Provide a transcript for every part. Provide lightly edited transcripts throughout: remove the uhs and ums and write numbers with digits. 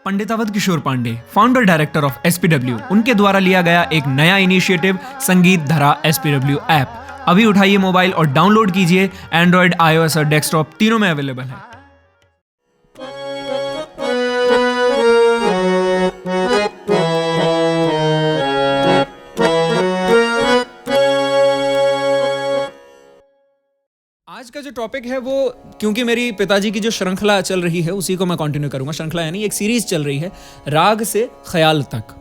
Pandit Awadh Kishore Pandey, founder director of SPW, उनके द्वारा लिया गया एक नया इनिशिएटिव संगीत धरा एसपीडब्ल्यू ऐप। अभी उठाइए मोबाइल और डाउनलोड कीजिए। एंड्रॉइड, iOS और डेस्कटॉप तीनों में अवेलेबल है। आज का जो टॉपिक है वो, क्योंकि मेरी पिताजी की जो श्रृंखला चल रही है उसी को मैं कंटिन्यू करूंगा। श्रृंखला यानी एक सीरीज चल रही है, राग से ख्याल तक,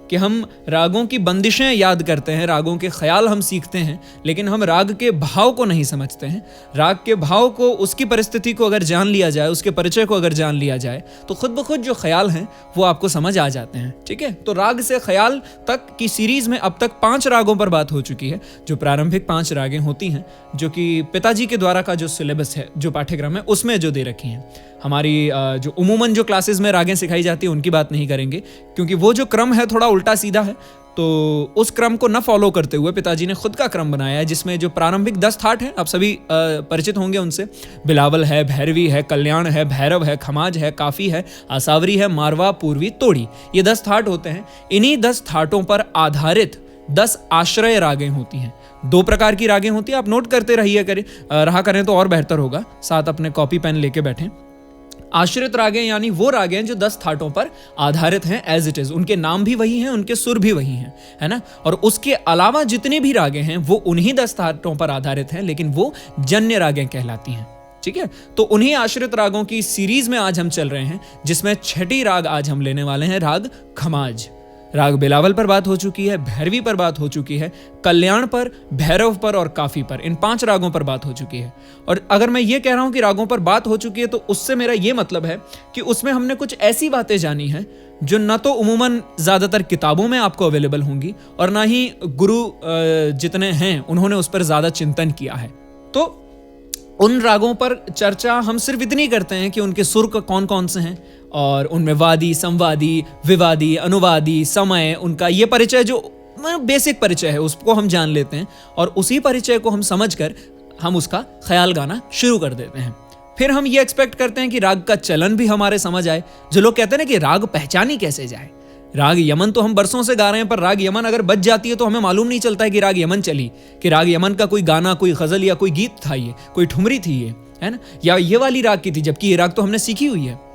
कि हम रागों की बंदिशें याद करते हैं, रागों के ख्याल हम सीखते हैं, लेकिन हम राग के भाव को नहीं समझते हैं। राग के भाव को, उसकी परिस्थिति को अगर जान लिया जाए, उसके परिचय को अगर जान लिया जाए, तो खुद ब खुद जो ख्याल हैं वो आपको समझ आ जाते हैं। ठीक है, तो राग से ख्याल तक की सीरीज में अब तक 5 रागों पर बात हो चुकी है, जो प्रारंभिक 5 रागें होती हैं, जो कि पिताजी के द्वारा का जो सिलेबस है, जो पाठ्यक्रम है, उसमें जो दे रखी हैं। हमारी जो उमूमन जो क्लासेस में रागें सिखाई जाती हैं उनकी बात नहीं करेंगे, क्योंकि वो जो क्रम है थोड़ा उल्टा सीधा है। तो उस क्रम को न फॉलो करते हुए पिताजी ने खुद का क्रम बनाया है, जिसमें जो प्रारंभिक 10 थाट हैं, आप सभी परिचित होंगे उनसे। बिलावल है, भैरवी है, कल्याण है, भैरव है, खमाज है, काफी है, आसावरी है, मारवा, पूर्वी, तोड़ी, ये 10 थाट होते हैं। इन्हीं 10 थाटों पर आधारित 10 आश्रय रागें होती हैं। 2 प्रकार की रागें होती हैं, आप नोट करते रहा करें तो और बेहतर होगा, साथ अपने कॉपी पेन लेके बैठें। आश्रित रागें यानी वो रागें जो 10 थाटों पर आधारित हैं, एज इट इज, उनके नाम भी वही हैं, उनके सुर भी वही हैं, है ना। और उसके अलावा जितनी भी रागें हैं वो उन्हीं 10 थाटों पर आधारित हैं, लेकिन वो जन्य रागें कहलाती हैं। ठीक है, तो उन्हीं आश्रित रागों की सीरीज में आज हम चल रहे हैं, जिसमें 6ठी राग आज हम लेने वाले हैं, राग खमाज। राग बिलावल पर बात हो चुकी है, भैरवी पर बात हो चुकी है, कल्याण पर, भैरव पर और काफी पर, इन 5 रागों पर बात हो चुकी है। और अगर मैं ये कह रहा हूं कि रागों पर बात हो चुकी है, तो उससे मेरा ये मतलब है कि उसमें हमने कुछ ऐसी बातें जानी हैं जो न तो उमूमन ज्यादातर किताबों में आपको अवेलेबल होंगी, और ना ही गुरु जितने हैं उन्होंने उस पर ज्यादा चिंतन किया है। तो उन रागों पर चर्चा हम सिर्फ इतनी करते हैं कि उनके सुर कौन कौन से हैं, और उनमें वादी, संवादी, विवादी, अनुवादी, समय, उनका ये परिचय जो बेसिक परिचय है उसको हम जान लेते हैं, और उसी परिचय को हम समझकर हम उसका ख्याल गाना शुरू कर देते हैं। फिर हम ये एक्सपेक्ट करते हैं कि राग का चलन भी हमारे समझ आए। जो लोग कहते हैं ना कि राग पहचानी कैसे जाए, राग यमन तो हम बरसों से गा रहे हैं, पर राग यमन अगर बच जाती है तो हमें मालूम नहीं चलता है कि राग यमन चली, कि राग यमन का कोई गाना, कोई गजल या कोई गीत था, ये कोई ठुमरी थी, ये है ना, या ये वाली राग की थी, जबकि ये राग तो हमने सीखी हुई है।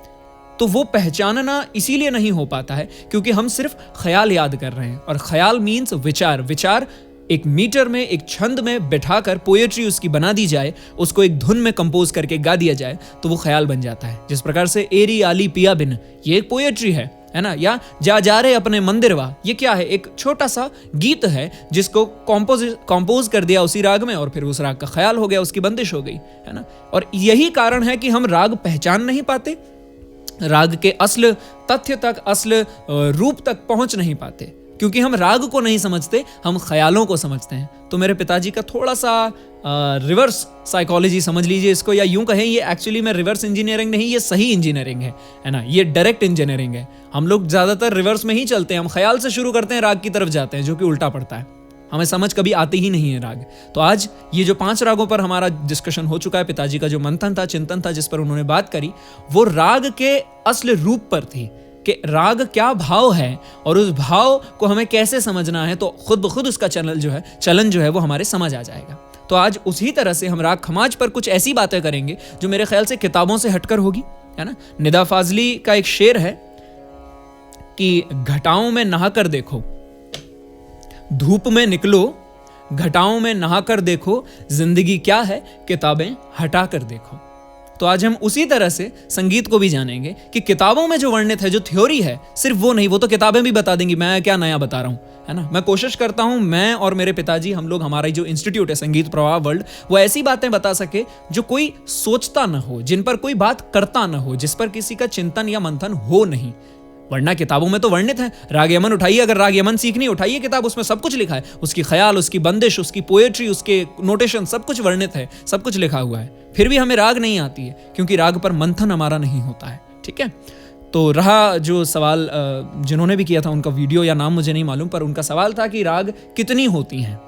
तो वो पहचानना इसीलिए नहीं हो पाता है क्योंकि हम सिर्फ ख्याल याद कर रहे हैं, और ख्याल मीन्स विचार। विचार एक मीटर में, एक छंद में बिठाकर पोएट्री उसकी बना दी जाए, उसको एक धुन में कंपोज करके गा दिया जाए, तो वो ख्याल बन जाता है। जिस प्रकार से एरी आली पिया बिन, ये एक पोएट्री है ना, या जा रहे अपने मंदिरवा, ये क्या है, एक छोटा सा गीत है जिसको कंपोज कर दिया उसी राग में, और फिर उस राग का ख्याल हो गया, उसकी बंदिश हो गई, है ना। और यही कारण है कि हम राग पहचान नहीं पाते, राग के असल तथ्य तक, असल रूप तक पहुंच नहीं पाते, क्योंकि हम राग को नहीं समझते, हम ख्यालों को समझते हैं। तो मेरे पिताजी का थोड़ा सा रिवर्स साइकोलॉजी समझ लीजिए इसको, या यूं कहें ये एक्चुअली में रिवर्स इंजीनियरिंग नहीं, ये सही इंजीनियरिंग है ना, ये डायरेक्ट इंजीनियरिंग है। हम लोग ज्यादातर रिवर्स में ही चलते हैं, हम ख्याल से शुरू करते हैं, राग की तरफ जाते हैं, जो कि उल्टा पड़ता है, हमें समझ कभी आती ही नहीं है राग। तो आज ये जो 5 रागों पर हमारा डिस्कशन हो चुका है, पिताजी का जो मंथन था, चिंतन था, जिस पर उन्होंने बात करी, वो राग के असल रूप पर थी, कि राग क्या भाव है और उस भाव को हमें कैसे समझना है, तो खुद ब खुद उसका चलन जो है वो हमारे समझ आ जाएगा। तो आज उसी तरह से हम राग खमाज पर कुछ ऐसी बातें करेंगे जो मेरे ख्याल से किताबों से हटकर होगी, है ना। निदा फाजली का एक शेर है कि घटाओं में नहाकर देखो, धूप में निकलो, घटाओं में नहाकर देखो, जिंदगी क्या है, किताबें हटा कर देखो। तो आज हम उसी तरह से संगीत को भी जानेंगे कि किताबों में जो वर्णित है, जो थ्योरी है, सिर्फ वो नहीं, वो तो किताबें भी बता देंगी, मैं क्या नया बता रहा हूं, है ना। मैं कोशिश करता हूं, मैं और मेरे पिताजी, हम लोग, हमारा जो इंस्टीट्यूट है संगीत प्रवाह वर्ल्ड, वो ऐसी बातें बता सके जो कोई सोचता ना हो, जिन पर कोई बात करता ना हो, जिस पर किसी का चिंतन या मंथन हो नहीं। वरना किताबों में तो वर्णित है, राग यमन उठाइए, अगर राग यमन सीखनी उठाइए किताब, उसमें सब कुछ लिखा है, उसकी ख्याल, उसकी बंदिश, उसकी पोएट्री, उसके नोटेशन, सब कुछ वर्णित है, सब कुछ लिखा हुआ है। फिर भी हमें राग नहीं आती है, क्योंकि राग पर मंथन हमारा नहीं होता है। ठीक है, तो रहा जो सवाल जिन्होंने भी किया था, उनका वीडियो या नाम मुझे नहीं मालूम, पर उनका सवाल था कि राग कितनी होती हैं।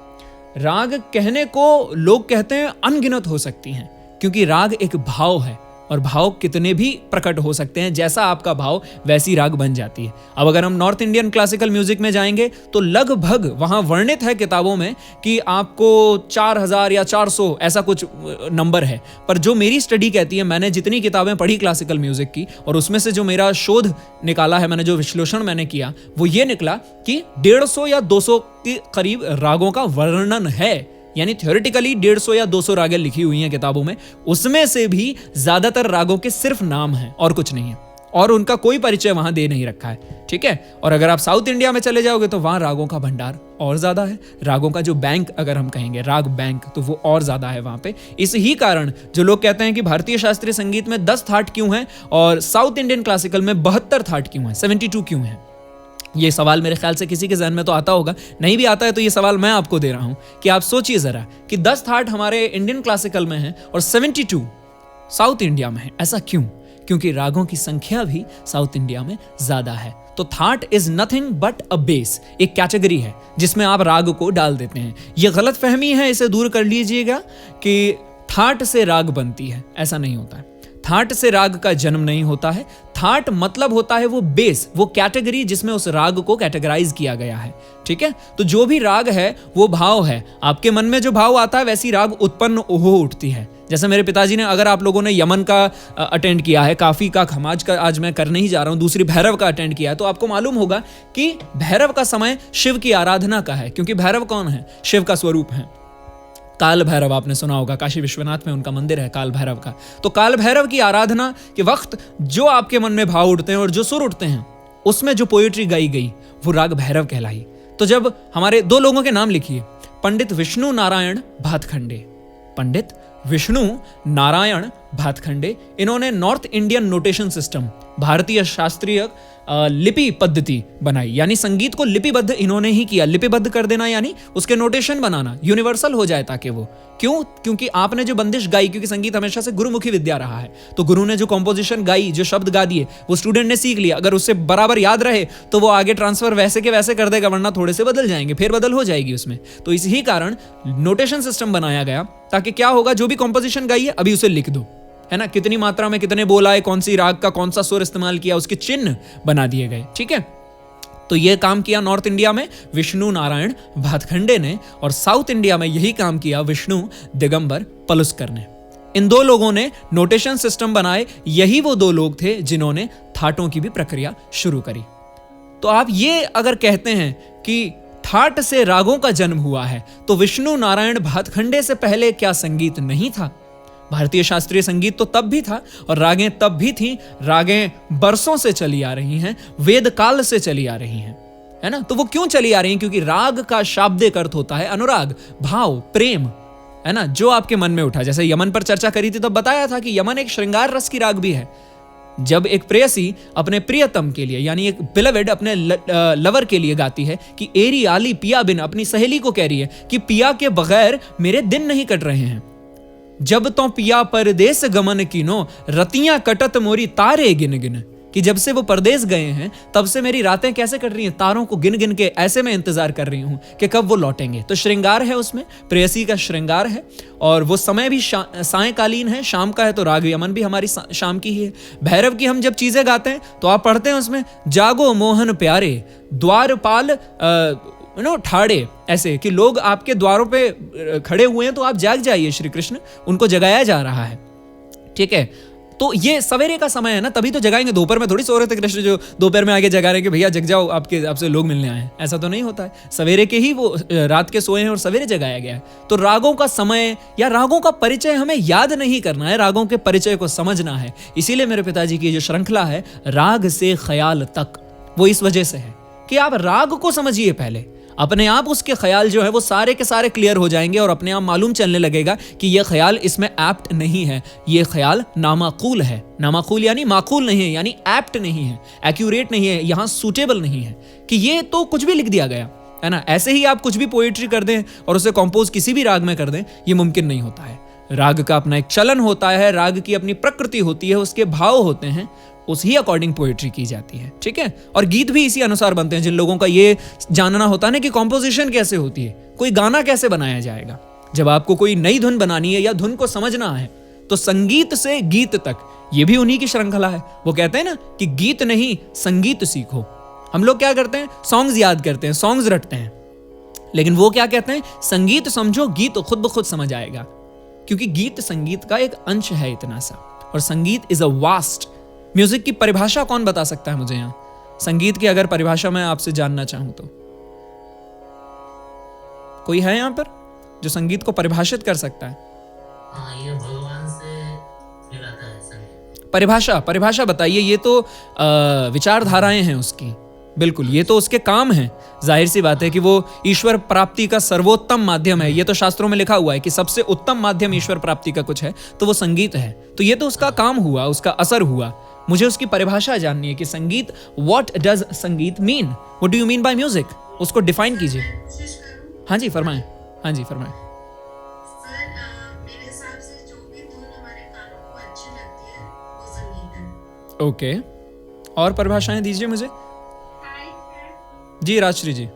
राग कहने को लोग कहते हैं अनगिनत हो सकती हैं, क्योंकि राग एक भाव है, और भाव कितने भी प्रकट हो सकते हैं, जैसा आपका भाव वैसी राग बन जाती है। अब अगर हम नॉर्थ इंडियन क्लासिकल म्यूजिक में जाएंगे तो लगभग वहां वर्णित है किताबों में कि आपको 4000 या 400 ऐसा कुछ नंबर है, पर जो मेरी स्टडी कहती है, मैंने जितनी किताबें पढ़ी क्लासिकल म्यूजिक की और उसमें से जो मेरा शोध निकाला है, मैंने जो विश्लेषण मैंने किया वो ये निकला कि 150 या 200 के करीब रागों का वर्णन है। यानी थ्योरेटिकली 150 या 200 रागें लिखी हुई हैं किताबों में, उसमें से भी ज्यादातर रागों के सिर्फ नाम हैं और कुछ नहीं है, और उनका कोई परिचय वहां दे नहीं रखा है। ठीक है। और अगर आप साउथ इंडिया में चले जाओगे तो वहां रागों का भंडार और ज्यादा है, रागों का जो बैंक अगर हम कहेंगे राग बैंक, तो वो और ज्यादा है वहां पे। इस ही कारण जो लोग कहते हैं कि भारतीय शास्त्रीय संगीत में 10 थाट क्यों हैं और साउथ इंडियन क्लासिकल में 72 थाट क्यों हैं, 72 क्यों हैं, ये सवाल मेरे ख्याल से किसी के जहन में तो आता होगा। नहीं भी आता है तो ये सवाल मैं आपको दे रहा हूं कि आप सोचिए जरा कि 10 थाट हमारे इंडियन क्लासिकल में है और 72 साउथ इंडिया में है। ऐसा क्यों? क्योंकि रागों की संख्या भी साउथ इंडिया में ज्यादा है। तो that is nothing but a base, एक कैटेगरी है जिसमें आप राग को डाल देते हैं। यह गलत फहमी है, इसे दूर कर लीजिएगा कि थाट से राग बनती है, ऐसा नहीं होता है। थाट से राग का जन्म नहीं होता है। थाट मतलब होता है वो बेस, वो कैटेगरी जिसमें उस राग को कैटेगराइज किया गया है। ठीक है। तो जो भी राग है वो भाव है, आपके मन में जो भाव आता है वैसी राग उत्पन्न हो उठती है। जैसे मेरे पिताजी ने, अगर आप लोगों ने यमन का अटेंड किया है, काफी का, खमाज का आज मैं करने ही जा रहा हूं, दूसरी भैरव का अटेंड किया है, तो आपको मालूम होगा कि भैरव का समय शिव की आराधना का है, क्योंकि भैरव कौन है? शिव का स्वरूप है। काल भैरव आपने सुना होगा, काशी विश्वनाथ में उनका मंदिर है काल भैरव का। तो काल भैरव की आराधना के वक्त जो आपके मन में भाव उठते हैं और जो सुर उठते हैं, उसमें जो पोएट्री गाई गई वो राग भैरव कहलाई। तो जब हमारे 2 लोगों के नाम लिखिए, पंडित विष्णु नारायण भातखंडे, पंडित विष्णु नारायण भातखंडे, इन्होंने नॉर्थ इंडियन नोटेशन सिस्टम, भारतीय शास्त्रीय लिपि पद्धति बनाई, यानी संगीत को लिपिबद्ध इन्होंने ही किया। लिपिबद्ध कर देना यानी उसके नोटेशन बनाना, यूनिवर्सल हो जाए ताकि वो, क्यों? क्योंकि आपने जो बंदिश गाई, क्योंकि संगीत हमेशा से गुरुमुखी विद्या रहा है, तो गुरु ने जो कॉम्पोजिशन गाई, जो शब्द गा दिए, वो स्टूडेंट ने सीख लिया। अगर उससे बराबर याद रहे तो वो आगे ट्रांसफर वैसे के वैसे कर देगा, वरना थोड़े से बदल जाएंगे, फिर बदल हो जाएगी उसमें। तो इसी कारण नोटेशन सिस्टम बनाया गया, ताकि क्या होगा, जो भी कॉम्पोजिशन गाई है अभी उसे लिख दो, है ना, कितनी मात्रा में कितने बोल आए, कौन सी राग का कौन सा सुर इस्तेमाल किया, उसके चिन्ह बना दिए गए। ठीक है। तो यह काम किया नॉर्थ इंडिया में विष्णु नारायण भातखंडे ने, और साउथ इंडिया में यही काम किया विष्णु दिगंबर पलुस्कर ने। इन 2 लोगों ने नोटेशन सिस्टम बनाए। यही वो 2 लोग थे जिन्होंने थाटों की भी प्रक्रिया शुरू करी। तो आप ये अगर कहते हैं कि थाट से रागों का जन्म हुआ है, तो विष्णु नारायण भातखंडे से पहले क्या संगीत नहीं था? भारतीय शास्त्रीय संगीत तो तब भी था और रागें तब भी थी। रागें बरसों से चली आ रही हैं, वेद काल से चली आ रही हैं, है ना। तो वो क्यों चली आ रही हैं? क्योंकि राग का शाब्दिक अर्थ होता है अनुराग, भाव, प्रेम, है ना, जो आपके मन में उठा। जैसे यमन पर चर्चा करी थी तो बताया था कि यमन एक श्रृंगार रस की राग भी है। जब एक प्रेयसी अपने प्रियतम के लिए, यानी एक बिलवेड अपने लवर के लिए गाती है कि एरी आली पिया बिन, अपनी सहेली को कह रही है कि पिया के बगैर मेरे दिन नहीं कट रहे हैं। जब तो पिया परदेस गमन कीनो, रतियां कटत मोरी तारे गिन गिन, कि जब से वो परदेस गए हैं तब से मेरी रातें कैसे कट रही हैं, तारों को गिन गिन के ऐसे में इंतजार कर रही हूं कि कब वो लौटेंगे। तो श्रृंगार है उसमें, प्रेयसी का श्रृंगार है, और वो समय भी सायकालीन है, शाम का है, तो राग यमन भी हमारी शाम की ही है। भैरव की हम जब चीजें गाते हैं तो आप पढ़ते हैं उसमें, जागो मोहन प्यारे द्वारपाल ठाड़े, ऐसे कि लोग आपके द्वारों पे खड़े हुए हैं तो आप जाग जाइए, श्री कृष्ण, उनको जगाया जा रहा है। ठीक है। तो ये सवेरे का समय है ना, तभी तो जगाएंगे। दोपहर में थोड़ी सो रहे थे कृष्ण जो दोपहर में आगे जगा रहे हैं कि भैया जग जाओ, आपसे लोग मिलने आए हैं, ऐसा तो नहीं होता है। सवेरे के ही वो रात के सोए हैं और सवेरे जगाया गया है। तो रागों का समय या रागों का परिचय हमें याद नहीं करना है, रागों के परिचय को समझना है। इसीलिए मेरे पिताजी की जो श्रृंखला है राग से ख्याल तक, वो इस वजह से है कि आप राग को समझिए पहले, अपने आप उसके ख्याल जो है वो सारे के सारे क्लियर हो जाएंगे और अपने आप मालूम चलने लगेगा कि यह ख्याल इसमें एप्ट नहीं है, यह ख्याल नामाकूल है। नामाकूल यानी माकूल नहीं है, यानी एप्ट नहीं है, एक्यूरेट नहीं है, यहां सूटेबल नहीं है, कि ये तो कुछ भी लिख दिया गया है ना। ऐसे ही आप कुछ भी पोएट्री कर दें और उसे कंपोज किसी भी राग में कर दें, ये मुमकिन नहीं होता है। राग का अपना एक चलन होता है, राग की अपनी प्रकृति होती है, उसके भाव होते हैं, उसी अकॉर्डिंग पोएट्री की जाती है। ठीक है। और गीत भी इसी अनुसार बनते हैं। जिन लोगों का ये जानना होता है ना कि कॉम्पोजिशन कैसे होती है, कोई गाना कैसे बनाया जाएगा, जब आपको कोई नई धुन बनानी है या धुन को समझना है, तो संगीत से गीत तक ये भी उन्हीं की श्रृंखला है। वो कहते हैं ना कि गीत नहीं संगीत सीखो। हम लोग क्या करते हैं, सॉन्ग्स याद करते हैं, सॉन्ग्स रटते हैं, लेकिन वो क्या कहते हैं, संगीत समझो, गीत खुद ब खुद समझ आएगा। क्योंकि गीत संगीत का एक अंश है इतना सा, और संगीत इज अ वास्ट। म्यूजिक की परिभाषा कौन बता सकता है मुझे? यहाँ संगीत की अगर परिभाषा मैं आपसे जानना चाहूं तो कोई है यहाँ पर जो संगीत को परिभाषित कर सकता है? ये भगवान से मिलाता है संगीत। परिभाषा बताइए। ये तो विचारधाराएं हैं उसकी, बिल्कुल, ये तो उसके काम हैं। जाहिर सी बात है कि वो ईश्वर प्राप्ति का सर्वोत्तम माध्यम है। ये तो शास्त्रों में लिखा हुआ है कि सबसे उत्तम माध्यम ईश्वर प्राप्ति का कुछ है तो वो संगीत है। तो ये तो उसका काम हुआ, उसका असर हुआ। मुझे उसकी परिभाषा जाननी है कि संगीत, व्हाट डज संगीत mean, what do you mean by music, उसको डिफाइन कीजिए। हाँ जी फरमाएं, हाँ जी फरमाएं। मेरे हिसाब से जो भी धुन हमारे कानों को अच्छी लगती है वो संगीत है। ओके, और परिभाषाएं दीजिए मुझे। जी राजश्री जी। गायन,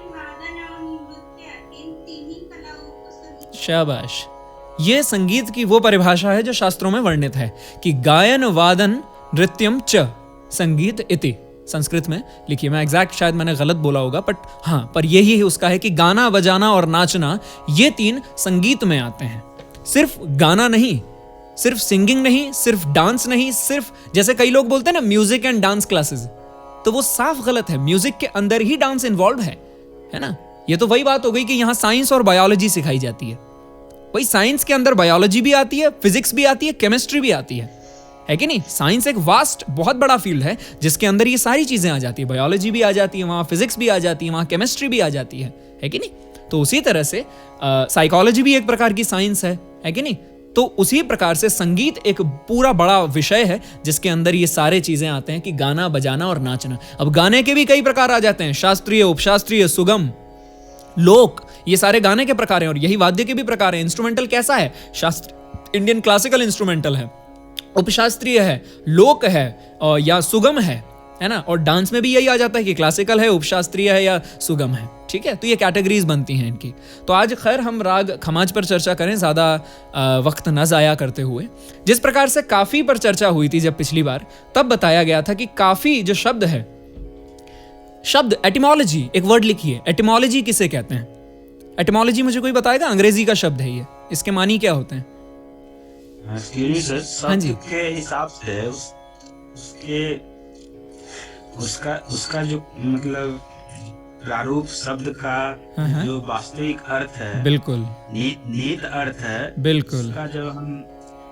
वादन और नृत्य, इन तीन ही कलाओं को संगीत। शाबाश। ये संगीत की वो परिभाषा है जो शास्त्रों में वर्णित है कि गायन वादन नृत्यम च संगीत इति। संस्कृत में लिखिए, मैं एग्जैक्ट शायद मैंने गलत बोला होगा, बट हाँ, पर यही है उसका है कि गाना बजाना और नाचना, ये तीन संगीत में आते हैं। सिर्फ गाना नहीं, सिर्फ सिंगिंग नहीं, सिर्फ डांस नहीं, सिर्फ जैसे कई लोग बोलते हैं ना म्यूजिक एंड डांस क्लासेस, तो वो साफ गलत है। म्यूजिक के अंदर ही डांस इन्वॉल्व है ना। ये तो वही बात हो गई कि यहाँ साइंस और बायोलॉजी सिखाई जाती है। वही साइंस के अंदर बायोलॉजी भी आती है, फिजिक्स भी आती है, केमिस्ट्री भी आती है कि नहीं। साइंस एक वास्ट, बहुत बड़ा फील्ड है जिसके अंदर ये सारी चीजें आ जाती है। बायोलॉजी भी आ जाती है वहां, फिजिक्स भी आ जाती है वहां, केमिस्ट्री भी आ जाती है कि नहीं। तो उसी तरह से साइकोलॉजी भी एक प्रकार की साइंस है कि नहीं। तो उसी प्रकार से संगीत एक पूरा बड़ा विषय है जिसके अंदर ये सारे चीजें आते हैं कि गाना बजाना और नाचना। अब गाने के भी कई प्रकार आ जाते हैं, शास्त्रीय, उपशास्त्रीय, सुगम, लोक, ये सारे गाने के प्रकार हैं। और यही वाद्य के भी प्रकार हैं। इंस्ट्रूमेंटल कैसा है? शास्त्र, इंडियन क्लासिकल इंस्ट्रूमेंटल है, उपशास्त्रीय है, लोक है या सुगम है ना। और डांस में भी यही आ जाता है कि क्लासिकल है, उपशास्त्रीय है या सुगम है। ठीक है, तो ये कैटेगरीज बनती हैं इनकी। तो आज खैर हम राग खमाज पर चर्चा करें, ज़्यादा वक्त न ज़ाया करते हुए। जिस प्रकार से काफ़ी पर चर्चा हुई थी जब पिछली बार, तब बताया गया था कि काफ़ी जो शब्द है, शब्द एटिमोलॉजी, एक वर्ड लिखिए, एटिमोलॉजी किसे कहते हैं? एटिमोलॉजी मुझे कोई बताएगा? अंग्रेजी का शब्द है ये, इसके मानी क्या होते हैं? हाँ जी, के हिसाब से उसका जो मतलब प्रारूप शब्द का जो वास्तविक अर्थ है, बिल्कुल नीत अर्थ है, बिल्कुल, उसका जब हम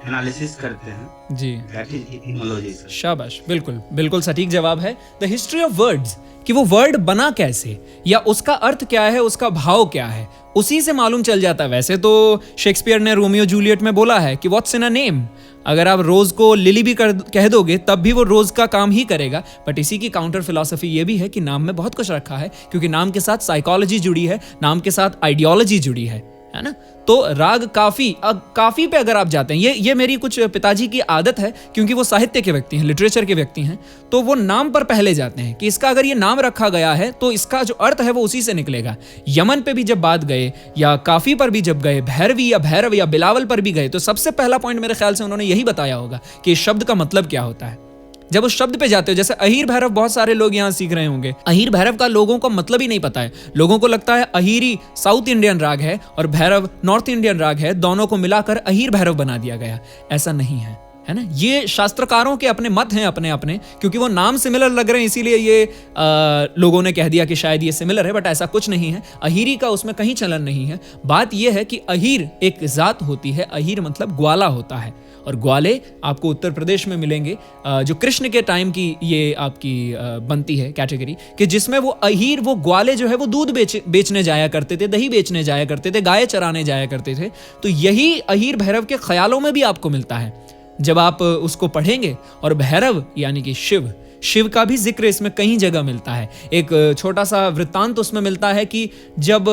एनालिसिस करते हैं जी, दैट इज एटिमोलॉजी। शाबाश, बिल्कुल बिल्कुल सटीक जवाब है। द हिस्ट्री ऑफ वर्ड्स, कि वो वर्ड बना कैसे या उसका अर्थ क्या है, उसका भाव क्या है, उसी से मालूम चल जाता है। वैसे तो शेक्सपियर ने रोमियो जूलियट में बोला है कि व्हाट्स इन अ नेम। अगर आप रोज को लिली भी कह दोगे तब भी वो रोज का काम ही करेगा। बट इसी की काउंटर फिलॉसफी ये भी है कि नाम में बहुत कुछ रखा है, क्योंकि नाम के साथ साइकोलॉजी जुड़ी है, नाम के साथ आइडियोलॉजी जुड़ी है ना। तो राग काफी, काफी पे अगर आप जाते हैं, ये मेरी कुछ पिताजी की आदत है, क्योंकि वो साहित्य के व्यक्ति हैं, लिटरेचर के व्यक्ति हैं, तो वो नाम पर पहले जाते हैं कि इसका अगर ये नाम रखा गया है तो इसका जो अर्थ है वो उसी से निकलेगा। यमन पे भी जब बात गए या काफी पर भी जब गए, भैरवी या भैरव या बिलावल पर भी गए, तो सबसे पहला पॉइंट मेरे ख्याल से उन्होंने यही बताया होगा कि इस शब्द का मतलब क्या होता है। जब उस शब्द पे जाते हो, जैसे अहीर भैरव, बहुत सारे लोग यहाँ सीख रहे होंगे, अहीर भैरव का लोगों को मतलब ही नहीं पता है। लोगों को लगता है अहीरी साउथ इंडियन राग है और भैरव नॉर्थ इंडियन राग है, दोनों को मिलाकर अहीर भैरव बना दिया गया। ऐसा नहीं है ना। ये शास्त्रकारों के अपने मत हैं अपने अपने, क्योंकि वो नाम सिमिलर लग रहे हैं इसीलिए ये लोगों ने कह दिया कि शायद ये सिमिलर है, बट ऐसा कुछ नहीं है। अहीरी का उसमें कहीं चलन नहीं है। बात यह है कि अहीर एक जात होती है, अहीर मतलब ग्वाला होता है, और ग्वाले आपको उत्तर प्रदेश में मिलेंगे, जो कृष्ण के टाइम की ये आपकी बनती है कैटेगरी, कि जिसमें वो अहीर, वो ग्वाले जो है वो दूध बेचने जाया करते थे, दही बेचने जाया करते थे, गाय चराने जाया करते थे। तो यही अहीर भैरव के ख्यालों में भी आपको मिलता है जब आप उसको पढ़ेंगे। और भैरव यानी कि शिव का भी जिक्र इसमें कई जगह मिलता है। एक छोटा सा वृत्तांत उसमें मिलता है कि जब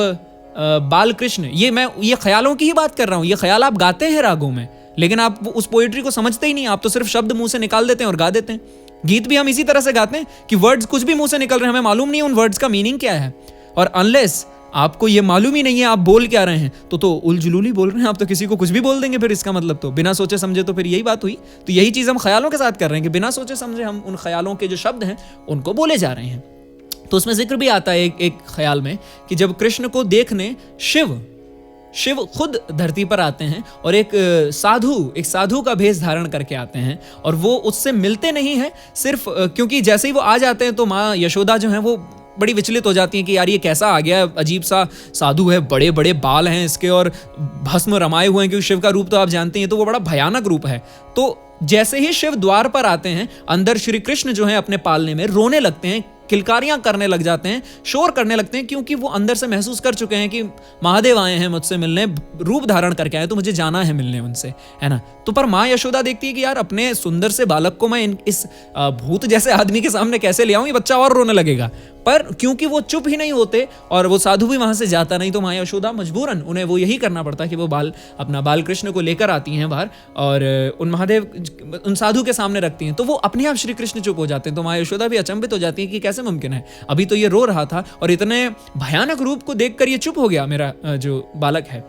बालकृष्ण, ये ख्यालों की ही बात कर रहा हूँ, ये ख्याल आप गाते हैं रागों में, लेकिन आप उस पोएट्री को समझते ही नहीं, आप तो सिर्फ शब्द मुंह से निकाल देते हैं और गा देते हैं। गीत भी हम इसी तरह से गाते हैं कि वर्ड्स कुछ भी मुंह से निकल रहे हैं, हमें मालूम नहीं है उन वर्ड्स का मीनिंग क्या है। और अनलेस आपको ये मालूम ही नहीं है आप बोल क्या रहे हैं, तो उलझुलूली बोल रहे हैं आप, तो किसी को कुछ भी बोल देंगे फिर इसका मतलब तो बिना सोचे समझे, तो फिर यही बात हुई। तो यही चीज़ हम ख्यालों के साथ कर रहे हैं कि बिना सोचे समझे हम उन ख्यालों के जो शब्द हैं उनको बोले जा रहे हैं। तो उसमें जिक्र भी आता है एक ख्याल में कि जब कृष्ण को देखने शिव खुद धरती पर आते हैं और एक साधु का भेष धारण करके आते हैं, और वो उससे मिलते नहीं हैं सिर्फ क्योंकि जैसे ही वो आ जाते हैं तो माँ यशोदा जो हैं वो बड़ी विचलित हो जाती हैं कि यार ये कैसा आ गया, अजीब सा साधु है, बड़े बड़े बाल हैं इसके और भस्म रमाए हुए हैं, क्योंकि शिव का रूप तो आप जानते हैं तो वो बड़ा भयानक रूप है। तो जैसे ही शिव द्वार पर आते हैं, अंदर श्री कृष्ण जो है अपने पालने में रोने लगते हैं, किलकारियां करने लग जाते हैं, शोर करने लगते हैं, क्योंकि वो अंदर से महसूस कर चुके हैं कि महादेव आए हैं मुझसे मिलने, रूप धारण करके आए, तो मुझे जाना है मिलने उनसे, है ना। तो पर माँ यशोदा देखती है कि यार अपने सुंदर से बालक को मैं इस भूत जैसे आदमी के सामने कैसे ले आऊं, ये बच्चा और रोने लगेगा। पर क्योंकि वो चुप ही नहीं होते और वो साधु भी वहां से जाता नहीं, तो माँ यशोदा मजबूरन उन्हें वो यही करना पड़ता है कि वो अपना बाल कृष्ण को लेकर आती हैं बाहर और उन साधु के सामने रखती हैं। तो वो अपने आप श्री कृष्ण चुप हो जाते हैं। तो माँ यशोदा भी अचंभित हो जाती है कि कैसे मुमकिन है, अभी तो ये रो रहा था और इतने भयानक रूप को देखकर ये चुप हो गया मेरा जो बालक है।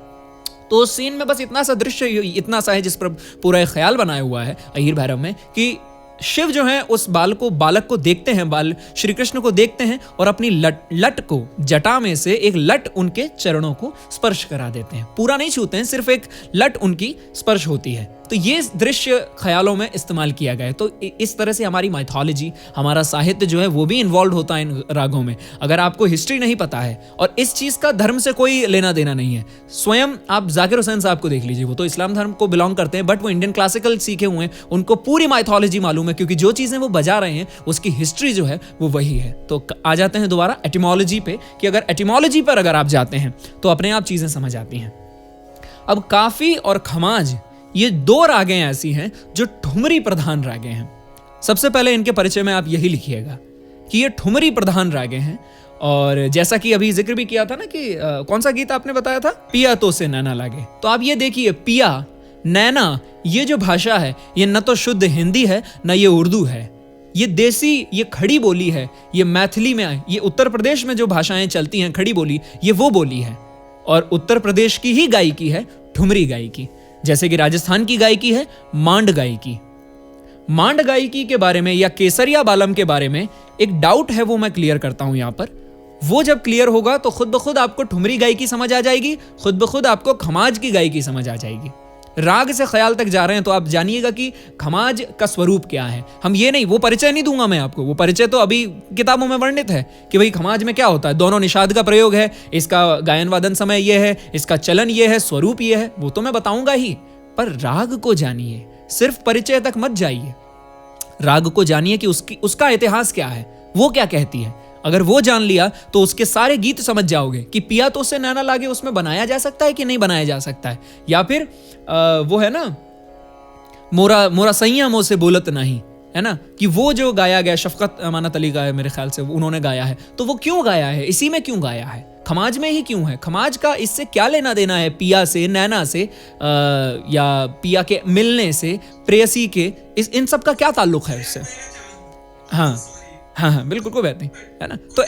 तो उस सीन में बस इतना सा दृश्य, इतना सा है जिस पर पूरा एक ख्याल बनाया हुआ है अहीर भैरव में कि शिव जो है उस बालक को देखते हैं, बाल श्री कृष्ण को देखते हैं और अपनी लट को जटा में से एक लट उनके चरणों को स्पर्श करा देते हैं। पूरा नहीं छूते हैं, सिर्फ एक लट उनकी स्पर्श होती है। तो ये दृश्य ख्यालों में इस्तेमाल किया गया है। तो इस तरह से हमारी माइथोलॉजी, हमारा साहित्य जो है वो भी इन्वॉल्व होता है इन रागों में। अगर आपको हिस्ट्री नहीं पता है, और इस चीज़ का धर्म से कोई लेना देना नहीं है, स्वयं आप जाकिर हुसैन साहब को देख लीजिए, वो तो इस्लाम धर्म को बिलोंग करते हैं, बट वो इंडियन क्लासिकल सीखे हुए हैं, उनको पूरी माइथोलॉजी मालूम है, क्योंकि जो चीज़ें वो बजा रहे हैं उसकी हिस्ट्री जो है वो वही है। तो आ जाते हैं दोबारा एटिमोलॉजी पे, कि अगर एटिमोलॉजी पर अगर आप जाते हैं तो अपने आप चीज़ें समझ आती हैं। अब काफ़ी और खमाज ये दो रागें ऐसी हैं जो ठुमरी प्रधान रागें हैं। सबसे पहले इनके परिचय में आप यही लिखिएगा कि ये ठुमरी प्रधान रागें हैं। और जैसा कि अभी जिक्र भी किया था ना कि कौन सा गीत आपने बताया था, पिया तो से नैना लागे। तो आप ये देखिए, पिया नैना, ये जो भाषा है ये न तो शुद्ध हिंदी है न ये उर्दू है, ये देसी, ये खड़ी बोली है, ये मैथिली में, ये उत्तर प्रदेश में जो भाषाएं चलती हैं खड़ी बोली, ये वो बोली है। और उत्तर प्रदेश की ही गायकी है ठुमरी गायकी, जैसे कि राजस्थान की गायकी है मांड गायकी। मांड गायकी के बारे में या केसरिया बालम के बारे में एक डाउट है, वो मैं क्लियर करता हूं यहां पर। वो जब क्लियर होगा तो खुद ब खुद आपको ठुमरी गायकी समझ आ जाएगी, खुद ब खुद आपको खमाज की गायकी समझ आ जाएगी। राग से ख्याल तक जा रहे हैं तो आप जानिएगा कि खमाज का स्वरूप क्या है। हम ये नहीं, वो परिचय नहीं दूंगा मैं आपको, वो परिचय तो अभी किताबों में वर्णित है कि भाई खमाज में क्या होता है, दोनों निषाद का प्रयोग है, इसका गायन वादन समय ये है, इसका चलन ये है, स्वरूप ये है, वो तो मैं बताऊंगा ही। पर राग को जानिए, सिर्फ परिचय तक मत जाइए, राग को जानिए कि उसका इतिहास क्या है, वो क्या कहती है। अगर वो जान लिया तो उसके सारे गीत समझ जाओगे कि पिया तो से नैना लागे उसमें बनाया जा सकता है कि नहीं बनाया जा सकता है। या फिर वो है ना, मोरा सैया मो से बोलत नहीं, है ना, कि वो जो गाया गया, शफकत अमानत अली गाया मेरे ख्याल से उन्होंने गाया है, तो वो क्यों गाया है, इसी में क्यों गाया है, खमाज में ही क्यों है, खमाज का इससे क्या लेना देना है, पिया से, नैना से, या पिया के मिलने से, प्रेयसी के, इन सब का क्या ताल्लुक है उससे। हाँ हाँ हाँ, बिल्कुल, कोई बात नहीं, है ना। तो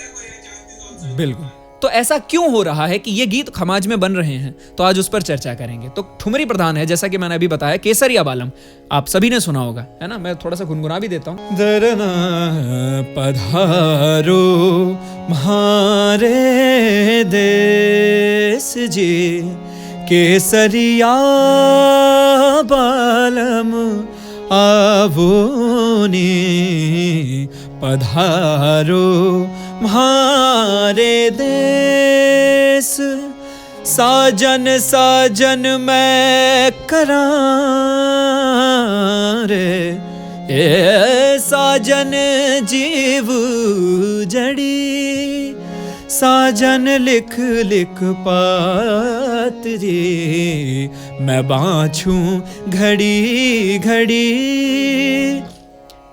बिल्कुल, तो ऐसा क्यों हो रहा है कि ये गीत खमाज में बन रहे हैं, तो आज उस पर चर्चा करेंगे। तो ठुमरी प्रधान है, जैसा कि मैंने अभी बताया, केसरिया बालम आप सभी ने सुना होगा, है ना। मैं थोड़ा सा गुनगुना भी देता हूँ। दरना पधारो म्हारे देश जी, केसरिया बालम आवोनी, पधारो म्हारे देश, साजन साजन मैं करां रे, ए साजन जीव जड़ी, साजन लिख लिख पातरी, मैं बाँछूं घड़ी घड़ी।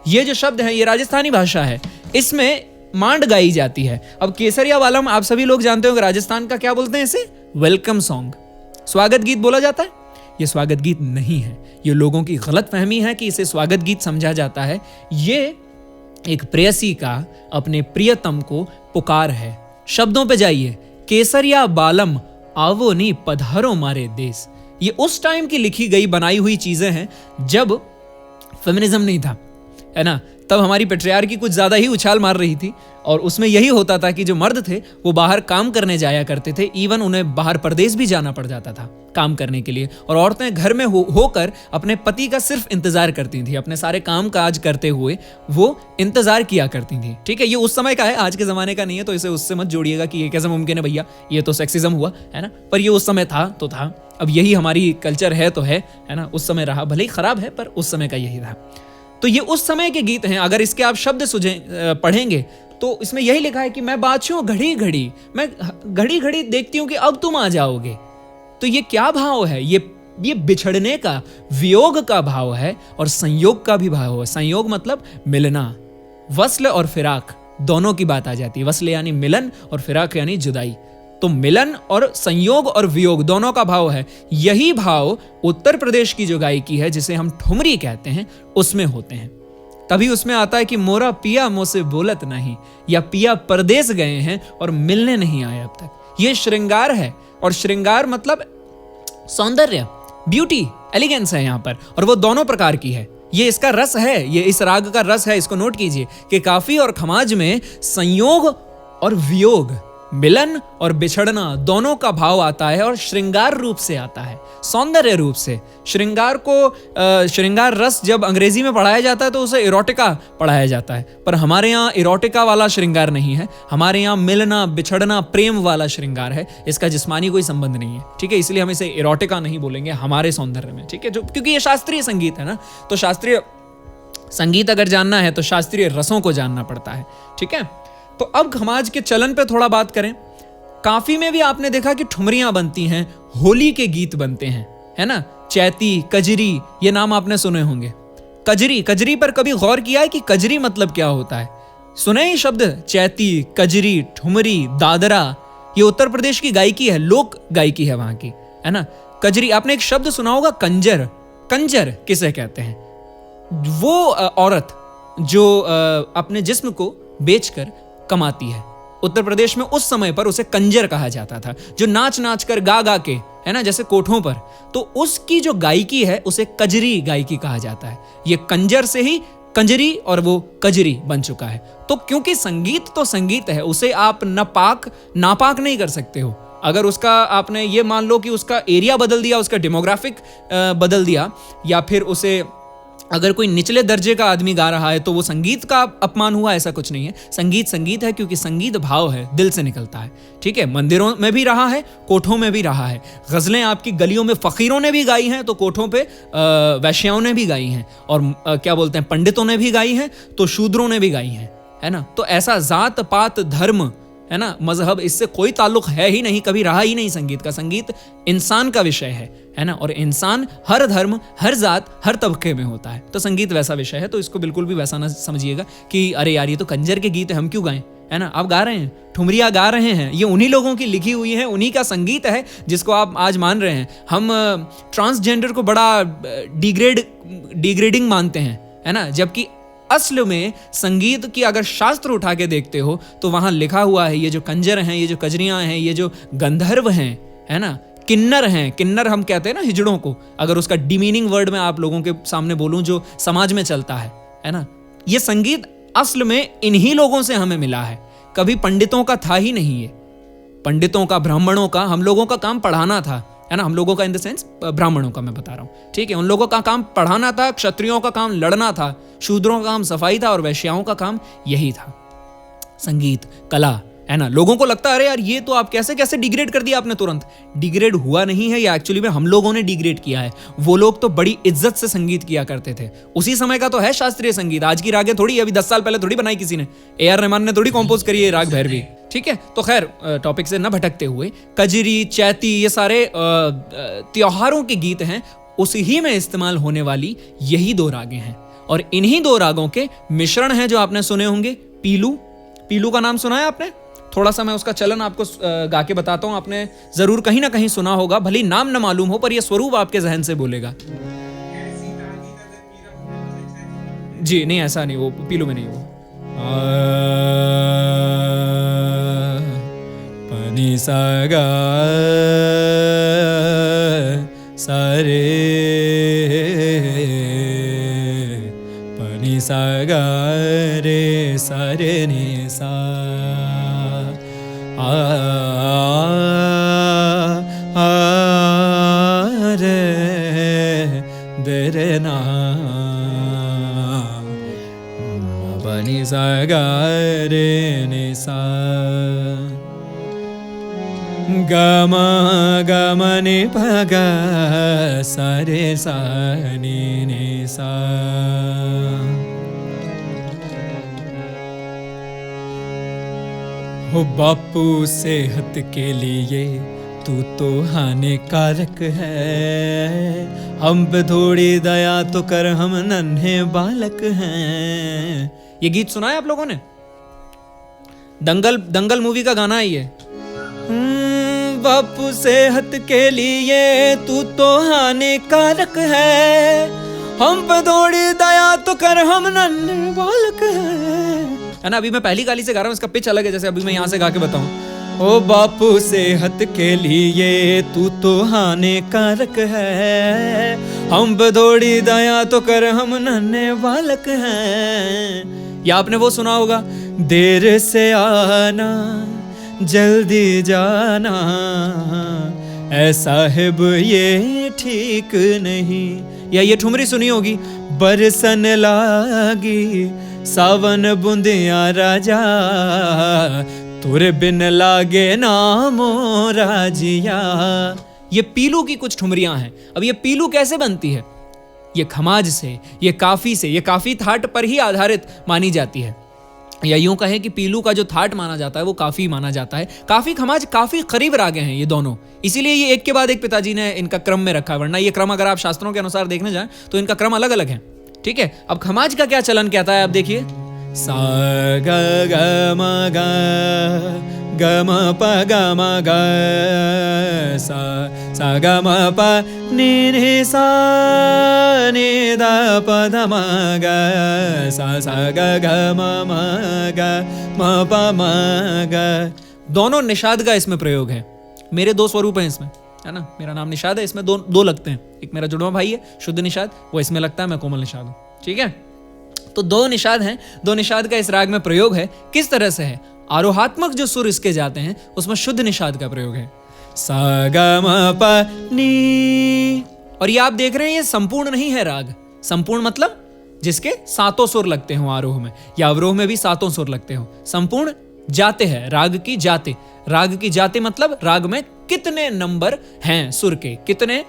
ये जो शब्द है ये राजस्थानी भाषा है, इसमें मांड गाई जाती है। अब केसरिया बालम आप सभी लोग जानते हो कि राजस्थान का क्या बोलते हैं इसे, वेलकम सॉन्ग, स्वागत गीत बोला जाता है। ये स्वागत गीत नहीं है, ये लोगों की गलत फहमी है कि इसे स्वागत गीत समझा जाता है। ये एक प्रेयसी का अपने प्रियतम को पुकार है। शब्दों पे जाइए, केसरिया बालम आवो नी पधारो मारे देश। ये उस टाइम की लिखी गई बनाई हुई चीजें हैं जब फेमिनिज्म नहीं था, है ना। तब हमारी पेट्रियार्की कुछ ज्यादा ही उछाल मार रही थी और उसमें यही होता था कि जो मर्द थे वो बाहर काम करने जाया करते थे, इवन उन्हें बाहर परदेश भी जाना पड़ जाता था काम करने के लिए, और औरतें घर में होकर अपने पति का सिर्फ इंतजार करती थी, अपने सारे काम काज करते हुए वो इंतजार किया करती थी। ठीक है, ये उस समय का है, आज के जमाने का नहीं है, तो इसे उससे मत जोड़िएगा कि ये कैसे मुमकिन है भैया, ये तो सेक्सिज्म हुआ, है ना। पर ये उस समय था तो था, अब यही हमारी कल्चर है तो है ना। उस समय रहा, भले ही खराब है पर उस समय का यही था। तो ये उस समय के गीत हैं। अगर इसके आप शब्द पढ़ेंगे तो इसमें यही लिखा है कि मैं बादशाह घड़ी घड़ी, मैं घड़ी घड़ी देखती हूं कि अब तुम आ जाओगे। तो ये क्या भाव है? ये बिछड़ने का, वियोग का भाव है और संयोग का भी भाव है। संयोग मतलब मिलना, वस्ल और फिराक दोनों की बात आ जाती है। वस्ल यानी मिलन और फिराक यानी जुदाई। तो मिलन और संयोग और वियोग दोनों का भाव है। यही भाव उत्तर प्रदेश की जो गायकी है जिसे हम ठुमरी कहते हैं उसमें होते हैं। तभी उसमें आता है कि मोरा पिया मुझसे बोलत नहीं, या पिया परदेश गए हैं और मिलने नहीं आए अब तक। ये श्रृंगार है, और श्रृंगार मतलब सौंदर्य, ब्यूटी, एलिगेंस है यहाँ पर, और वो दोनों प्रकार की है। ये इसका रस है, ये इस राग का रस है। इसको नोट कीजिए कि काफी और खमाज में संयोग और वियोग, मिलन और बिछड़ना दोनों का भाव आता है, और श्रृंगार रूप से आता है, सौंदर्य रूप से। श्रृंगार को श्रृंगार रस जब अंग्रेजी में पढ़ाया जाता है तो उसे इरोटिका पढ़ाया जाता है, पर हमारे यहाँ इरोटिका वाला श्रृंगार नहीं है। हमारे यहाँ मिलना, बिछड़ना, प्रेम वाला श्रृंगार है। इसका जिस्मानी कोई संबंध नहीं है, ठीक है। इसलिए हम इसे इरोटिका नहीं बोलेंगे हमारे सौंदर्य में, ठीक है, जो क्योंकि ये शास्त्रीय संगीत है ना। तो शास्त्रीय संगीत अगर जानना है तो शास्त्रीय रसों को जानना पड़ता है, ठीक है। तो अब खमाज के चलन पे थोड़ा बात करें। काफी में भी आपने देखा कि ठुमरियां बनती हैं, होली के गीत बनते हैं, है ना। चैती, कजरी, ये नाम आपने सुने होंगे। कजरी, कजरी पर कभी गौर किया है कि कजरी मतलब क्या होता है? सुने ही शब्द चैती, कजरी, ठुमरी, दादरा, ये उत्तर प्रदेश की गायकी है, लोक गायकी है वहां की, है ना। कजरी, आपने एक शब्द सुना होगा कंजर। कंजर किसे कहते हैं? वो औरत जो अपने जिस्म को बेचकर कमाती है। उत्तर प्रदेश में उस समय पर उसे कंजर कहा जाता था, जो नाच नाच कर, गा गा के, है ना, जैसे कोठों पर। तो उसकी जो गायकी है उसे कजरी गायकी कहा जाता है। ये कंजर से ही कंजरी और वो कजरी बन चुका है। तो क्योंकि संगीत तो संगीत है, उसे आप नापाक नहीं कर सकते हो। अगर उसका आपने ये मान लो कि उसका एरिया बदल दिया, उसका डेमोग्राफिक बदल दिया, या फिर उसे अगर कोई निचले दर्जे का आदमी गा रहा है तो वो संगीत का अपमान हुआ, ऐसा कुछ नहीं है। संगीत संगीत है, क्योंकि संगीत भाव है, दिल से निकलता है, ठीक है। मंदिरों में भी रहा है, कोठों में भी रहा है। गजलें आपकी गलियों में फकीरों ने भी गाई हैं, तो कोठों पे वैश्याओं ने भी गाई हैं, और क्या बोलते हैं, पंडितों ने भी गाई हैं, तो शूद्रों ने भी गाई हैं, है ना। तो ऐसा जात पात धर्म, है ना, मजहब, इससे कोई ताल्लुक है ही नहीं, कभी रहा ही नहीं संगीत का। संगीत इंसान का विषय है ना, और इंसान हर धर्म, हर जात, हर तबके में होता है। तो संगीत वैसा विषय है, तो इसको बिल्कुल भी वैसा ना समझिएगा कि अरे यार ये तो कंजर के गीत है, हम क्यों गाएं, है ना। आप गा रहे हैं, ठुमरिया गा रहे हैं, ये उन्हीं लोगों की लिखी हुई है, उन्हीं का संगीत है जिसको आप आज मान रहे हैं। हम ट्रांसजेंडर को बड़ा डिग्रेडिंग मानते हैं, है ना, जबकि असल में संगीत की अगर शास्त्र उठा के देखते हो तो वहां लिखा हुआ है, ये जो कंजर हैं, ये जो कजरियां हैं, ये जो गंधर्व हैं, है ना, किन्नर हैं। किन्नर हम कहते हैं ना हिजड़ों को, अगर उसका डिमीनिंग वर्ड में आप लोगों के सामने बोलूं जो समाज में चलता है ना। ये संगीत असल में इन्हीं लोगों से हमें मिला है, कभी पंडितों का था ही नहीं। ये पंडितों का, ब्राह्मणों का, हम लोगों का काम पढ़ाना था, है ना। हम लोगों का इन द सेंस ब्राह्मणों का मैं बता रहा हूं, ठीक है। उन लोगों का काम पढ़ाना था, क्षत्रियों का काम लड़ना था, शूद्रों का काम सफाई था, और वैश्याओं का काम यही था। संगीत, कला, है ना। लोगों को लगता है अरे यार ये तो आप कैसे डिग्रेड कर दिया आपने। तुरंत डिग्रेड हुआ नहीं है, या एक्चुअली में हम लोगों ने डिग्रेड किया है। वो लोग तो बड़ी इज्जत से संगीत किया करते थे, उसी समय का तो है शास्त्रीय संगीत। आज की रागें थोड़ी, अभी 10 साल पहले थोड़ी बनाई किसी ने, AR रहमान ने थोड़ी कंपोज करी है राग भैरवी, ठीक है। तो खैर टॉपिक से न भटकते हुए, कजरी, चैती, ये सारे त्योहारों के गीत हैं, उसी में इस्तेमाल होने वाली यही 2 रागें हैं, और इन्हीं 2 रागों के मिश्रण हैं जो आपने सुने होंगे। पीलू, पीलू का नाम सुना है आपने? थोड़ा सा मैं उसका चलन आपको गा के बताता हूं। आपने जरूर कहीं ना कहीं सुना होगा, भले नाम न मालूम हो, पर यह स्वरूप आपके जहन से बोलेगा। जी नहीं, ऐसा नहीं, वो पीलू में नहीं। वो पनी नि सा गा सा रे प नि सा गा रे सा रे नि सा आ आ रे दे रे ना प नि सा गा रे नि सा ग म ग म नि प ग सा रे सा नि नि सा हो बापू सेहत के लिए तू तो हानिकारक है, हम पे थोड़ी दया तो कर, हम नन्हे बालक हैं। ये गीत सुना है आप लोगों ने? दंगल मूवी का गाना है ये। बापू सेहत के लिए तू तो हानिकारक है, हम पे थोड़ी दया तो कर, हम नन्हे बालक हैं। है ना? अभी मैं पहली गाली से गा रहा हूँ, इसका पिच अलग है, जैसे अभी मैं यहाँ से गा के बताऊँ। ओ बापू सेहत के लिए तू तो हानिकारक है, हम पे थोड़ी दया तो कर, हम नन्हे बालक हैं। या आपने वो सुना होगा, देर से आना जल्दी जाना, ऐ साहिब ये ठीक नहीं। या ये ठुमरी सुनी होगी, बरसन लागी सावन बूंदिया राजा, तुरे बिन लागे ना मोरा जिया। ये पीलू की कुछ ठुमरियां हैं। अब ये पीलू कैसे बनती है? ये खमाज से, ये काफी से, ये काफी थाट पर ही आधारित मानी जाती है। या यूं कहें कि पीलू का जो थाट माना जाता है वो काफी माना जाता है। काफी खमाज काफी करीब रागे हैं ये दोनों, इसीलिए ये एक के बाद एक पिताजी ने इनका क्रम में रखा है। वरना ये क्रम अगर आप शास्त्रों के अनुसार देखने जाएं तो इनका क्रम अलग अलग है। ठीक है, अब खमाज का क्या चलन कहता है आप देखिए। सा ग ग म ग ग म प ग म ग सा सा ग म प नि नि सा नि द प ध म ग सा सा ग ग म म ग म प म ग। दोनों निषाद का इसमें प्रयोग है। मेरे दो स्वरूप हैं इसमें, है ना? मेरा नाम निषाद है, इसमें दो लगते हैं। एक मेरा जुड़वा भाई है शुद्ध निषाद, वो इसमें लगता है, मैं कोमल निषाद हूँ। ठीक है, तो दो निषाद हैं। दो निषाद का इस राग में प्रयोग है। किस तरह से है? आरोहात्मक जो सुर इसके जाते हैं उसमें शुद्ध निषाद का प्रयोग है। सा ग म प नी। और ये आप देख रहे हैं, ये संपूर्ण नहीं है राग। संपूर्ण मतलब जिसके सातों सुर लगते हो आरोह में, या अवरोह में भी सातों सुर लगते हो। संपूर्ण जाते हैं, राग की जाते। राग की जाते मतलब राग में कितने नंबर हैं सुर के, कितने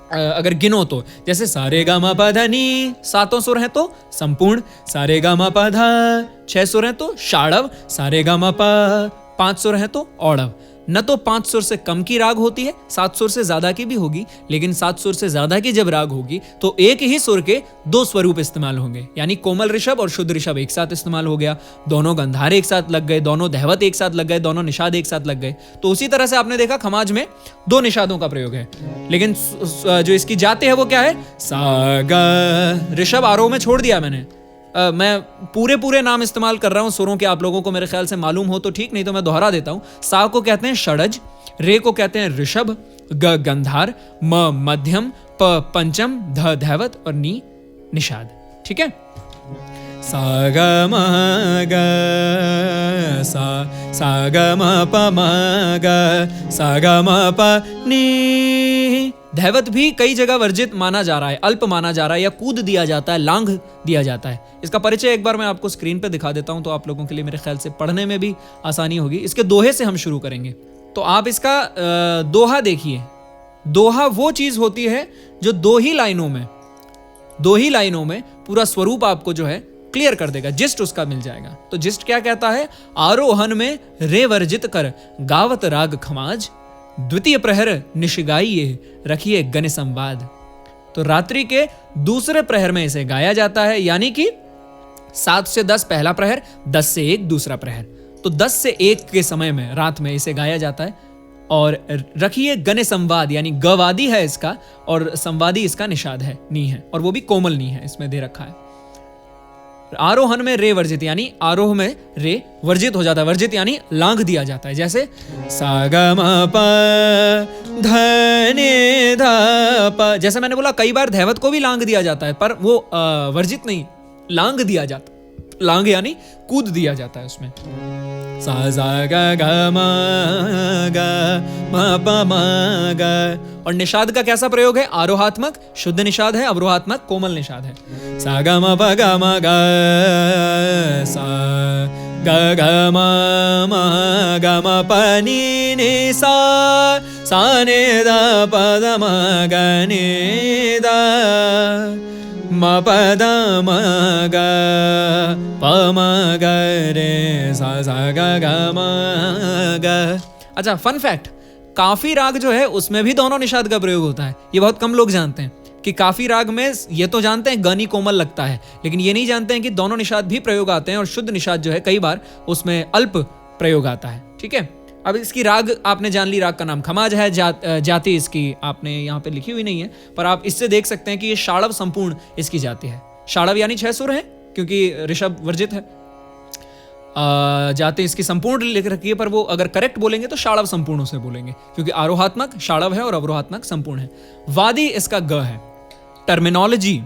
अगर गिनो तो, जैसे सारे गा मा पा धा नी 7 सुर हैं तो संपूर्ण, सारे गा मा पा धा 6 सुर हैं तो षाड़व, सारे गा मा पा 5 सुर हैं तो औड़व। न तो 5 सुर से कम की राग होती है, 7 सुर से ज्यादा की भी होगी, लेकिन 7 सुर से ज्यादा की जब राग होगी तो एक ही सुर के 2 स्वरूप इस्तेमाल होंगे, यानी कोमल ऋषभ और शुद्ध ऋषभ एक साथ इस्तेमाल हो गया। दोनों गंधार एक साथ लग गए, दोनों धैवत एक साथ लग गए, दोनों निषाद एक साथ लग गए। तो उसी तरह से आपने देखा खमाज में 2 निषादों का प्रयोग है, लेकिन जो इसकी जाते है वो क्या है? सा ग। ऋषभ आरोह में छोड़ दिया मैंने। मैं पूरे नाम इस्तेमाल कर रहा हूं सुरों के, आप लोगों को मेरे ख्याल से मालूम हो तो ठीक, नहीं तो मैं दोहरा देता हूं। सा को कहते हैं षडज, रे को कहते हैं ऋषभ, ग गंधार, म मध्यम, प पंचम, ध धैवत और नी निषाद। ठीक है, सा ग म ग सा ग म प म ग सा ग म प नी। धैवत भी कई जगह वर्जित माना जा रहा है, अल्प माना जा रहा है, या कूद दिया जाता है, लांघ दिया जाता है। इसका परिचय एक बार मैं आपको स्क्रीन पे दिखा देता हूं, तो आप लोगों के लिए मेरे ख्याल से पढ़ने में भी आसानी होगी। इसके दोहे से हम शुरू करेंगे। तो आप इसका दोहा देखिए। दोहा वो चीज होती है जो दो ही लाइनों में पूरा स्वरूप आपको जो है क्लियर कर देगा, जिस्ट उसका मिल जाएगा। तो जिस्ट क्या कहता है? आरोहन में रे वर्जित कर गावत राग खमाज, द्वितीय प्रहर निशिगाइए रखिए गण संवाद। तो रात्रि के दूसरे प्रहर में इसे गाया जाता है, यानी कि 7 से 10 पहला प्रहर, 10 से 1 दूसरा प्रहर। तो 10 से 1 के समय में रात में इसे गाया जाता है। और रखिए गण संवाद, यानी गवादी है इसका, और संवादी इसका निषाद है, नी है, और वो भी कोमल नी है, इसमें दे रखा है। आरोहण में रे वर्जित यानी आरोह में रे वर्जित हो जाता है, वर्जित यानी लांघ दिया जाता है। जैसे सा ग म प ध नि ध प, जैसे मैंने बोला कई बार धैवत को भी लांघ दिया जाता है, पर वो वर्जित नहीं, लांघ दिया जाता, लांघ यानी कूद दिया जाता है उसमें। सा सा ग ग म ग म प म ग। और निषाद का कैसा प्रयोग है? आरोहात्मक शुद्ध निषाद है, अवरोहात्मक कोमल निषाद है। सा ग म प ग म ग सा ग ग म म ग म प नि नि सा सा नि द प द म ग नि द म प द म ग प म ग रे सा सा ग ग म ग। अच्छा, फन फैक्ट, काफी राग जो है उसमें भी दोनों निषाद का प्रयोग होता है। ये बहुत कम लोग जानते हैं कि काफी राग में ये तो जानते हैं गनी कोमल लगता है, लेकिन ये नहीं जानते हैं कि दोनों निषाद भी प्रयोग आते हैं और शुद्ध निषाद जो है कई बार उसमें अल्प प्रयोग आता है। ठीक है, अब इसकी राग आपने जान ली, राग का नाम खमाज है, जाति इसकी आपने यहाँ पे लिखी हुई नहीं है, पर आप इससे देख सकते हैं कि ये षाड़व संपूर्ण इसकी जाति है। षाड़व यानी 6 सुर है, क्योंकि ऋषभ वर्जित है। जाति इसकी संपूर्ण लिख रखी है, पर वो अगर करेक्ट बोलेंगे तो षाड़व संपूर्ण से बोलेंगे, क्योंकि आरोहात्मक षाड़व है और अवरोहात्मक संपूर्ण है। वादी इसका ग है। टर्मिनोलॉजी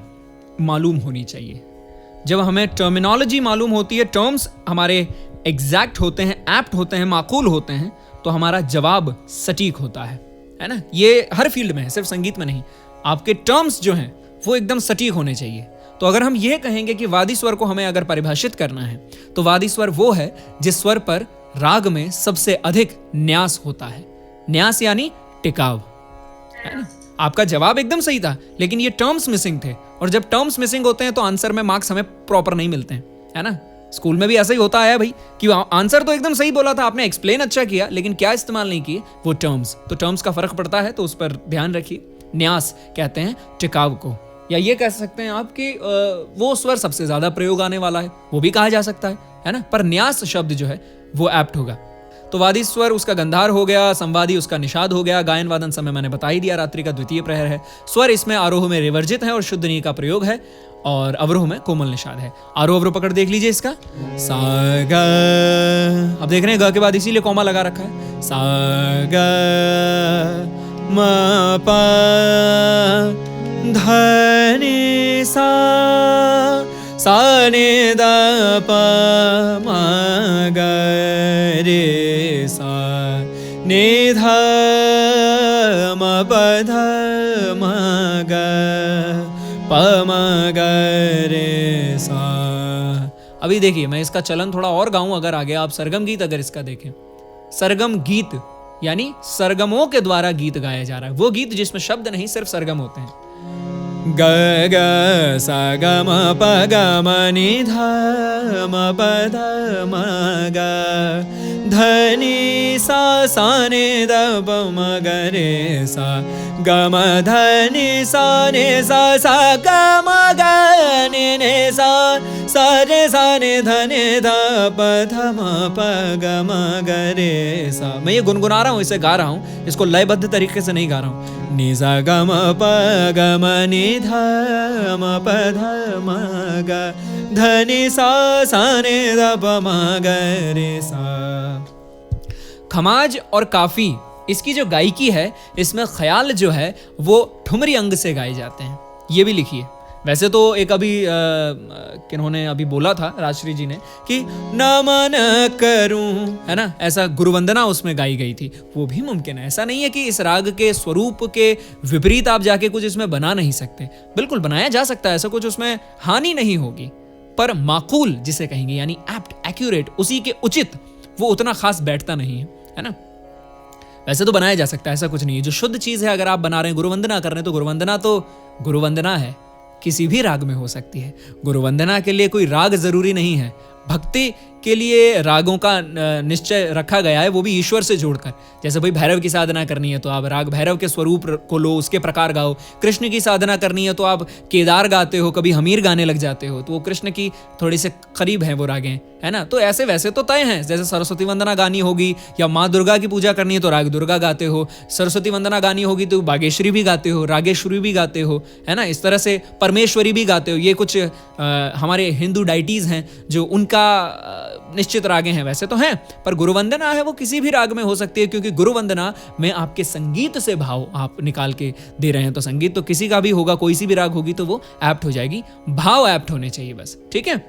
मालूम होनी चाहिए। जब हमें टर्मिनोलॉजी मालूम होती है, टर्म्स हमारे एग्जैक्ट होते हैं, एप्ट होते हैं, माकूल होते हैं, तो हमारा जवाब सटीक होता है ना। ये हर फील्ड में है, सिर्फ संगीत में नहीं। आपके टर्म्स जो हैं वो एकदम सटीक होने चाहिए। तो अगर हम ये कहेंगे कि वादी स्वर को हमें अगर परिभाषित करना है, तो वादी स्वर वो है जिस स्वर पर राग में सबसे अधिक न्यास होता है। न्यास यानी टिकाव, है ना। आपका जवाब एकदम सही था, लेकिन ये टर्म्स मिसिंग थे, और जब टर्म्स मिसिंग होते हैं तो आंसर में मार्क्स हमें प्रॉपर नहीं मिलते हैं, है ना। स्कूल में भी ऐसा ही होता है भाई, कि आंसर तो एकदम सही बोला था आपने, एक्सप्लेन अच्छा किया, लेकिन क्या इस्तेमाल नहीं किए, वो टर्म्स। तो टर्म्स का फर्क पड़ता है, तो उस पर ध्यान रखिए। न्यास कहते हैं टिकाव को, या ये कह सकते हैं आप कि वो स्वर सबसे ज्यादा प्रयोग आने वाला है, वो भी कहा जा सकता है ना। पर न्यास शब्द जो है वो एप्ट होगा। तो वादी स्वर उसका गंधार हो गया, संवादी उसका निषाद हो गया, गायन वादन समय मैंने बता ही दिया, रात्रि का द्वितीय प्रहर है। स्वर इसमें आरोह में रेवर्जित है और शुद्ध नी का प्रयोग है, और अवरोह में कोमल निषाद है। आरोह अवरोह पकड़ देख लीजिए इसका, सा ग। अब देख रहे हैं ग के बाद इसीलिए कोमा लगा रखा है। सा ग म प ध नि सा सा नि द प म ग रे सा नि ध म प ध म ग प म ग रे सा। अभी देखिए, मैं इसका चलन थोड़ा और गाऊं अगर आगे आप सरगम गीत अगर इसका देखें, सरगम गीत यानी सरगमों के द्वारा गीत गाया जा रहा है, वो गीत जिसमें शब्द नहीं सिर्फ सरगम होते हैं। ग ग सा ग म प ग म नि ध म प ध म ग ध नि सा सा नि द प म ग रे सा ग म ध नि सा सा ग म ग नि सा सा रे सा नि ध नि ध प ध म प ग म ग रे सा। मैं ये गुनगुना रहा हूँ, इसे गा रहा हूँ, इसको लयबद्ध तरीके से नहीं गा रहा हूँ। नि सा ग म प ग म नि ध म प ध म ग ध नि सा सा नि द प म ग रे सा। खमाज और काफी इसकी जो गायकी है, इसमें ख्याल जो है वो ठुमरी अंग से गाए जाते हैं, ये भी लिखिए। वैसे तो एक अभी किन्होंने अभी बोला था, राजश्री जी ने, कि नमन करूं, है ना, ऐसा गुरुवंदना उसमें गाई गई थी, वो भी मुमकिन है। ऐसा नहीं है कि इस राग के स्वरूप के विपरीत आप जाके कुछ इसमें बना नहीं सकते, बिल्कुल बनाया जा सकता है, ऐसा कुछ उसमें हानि नहीं होगी, पर माकूल जिसे कहेंगे यानी एप्ट, एक्यूरेट, उसी के उचित, वो उतना खास बैठता नहीं है ना। वैसे तो बनाया जा सकता है, ऐसा कुछ नहीं है। जो शुद्ध चीज है, अगर आप बना रहे हैं, गुरुवंदना कर रहे हैं, तो गुरुवंदना है, किसी भी राग में हो सकती है। गुरुवंदना के लिए कोई राग जरूरी नहीं है। भक्ति के लिए रागों का निश्चय रखा गया है, वो भी ईश्वर से जोड़कर। जैसे भाई भैरव की साधना करनी है तो आप राग भैरव के स्वरूप को लो, उसके प्रकार गाओ। कृष्ण की साधना करनी है तो आप केदार गाते हो, कभी हमीर गाने लग जाते हो, तो वो कृष्ण की थोड़ी से करीब हैं वो रागें, है ना। तो ऐसे वैसे तो तय हैं, जैसे सरस्वती वंदना गानी होगी या माँ दुर्गा की पूजा करनी है तो राग दुर्गा गाते हो, सरस्वती वंदना गानी होगी तो बागेश्वरी भी गाते हो, रागेश्वरी भी गाते हो, है ना। इस तरह से परमेश्वरी भी गाते हो। ये कुछ हमारे हिंदू डाइटीज हैं जो उनका निश्चित रागें हैं, वैसे तो हैं, पर गुरुवंदना है वो किसी भी राग में हो सकती है, क्योंकि गुरुवंदना में आपके संगीत से भाव आप निकाल के दे रहे हैं। तो संगीत तो किसी का भी होगा, कोई सी भी राग होगी तो वो एप्ट हो जाएगी, भाव एप्ट होने चाहिए बस, ठीक है।